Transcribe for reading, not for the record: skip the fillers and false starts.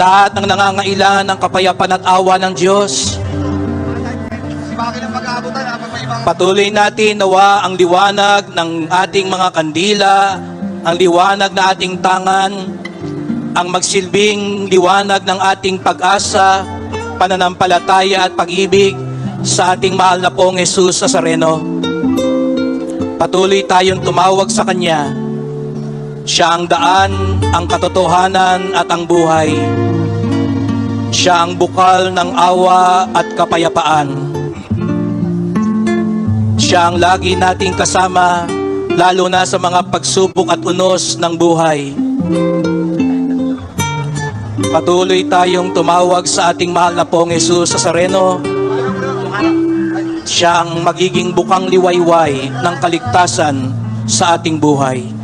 lahat ng nangangailangan ng kapayapaan at awa ng Diyos. Patuloy natin nawa ang liwanag ng ating mga kandila, ang liwanag na ating tangan, ang magsilbing liwanag ng ating pag-asa, pananampalataya at pag-ibig sa ating mahal na pong Jesus Nazareno. Patuloy tayong tumawag sa Kanya. Siya ang daan, ang katotohanan at ang buhay. Siya ang bukal ng awa at kapayapaan. Siya ang lagi nating kasama, lalo na sa mga pagsubok at unos ng buhay. Patuloy tayong tumawag sa ating mahal na pong Jesus Nazareno. Siya ang magiging bukang liwayway ng kaligtasan sa ating buhay.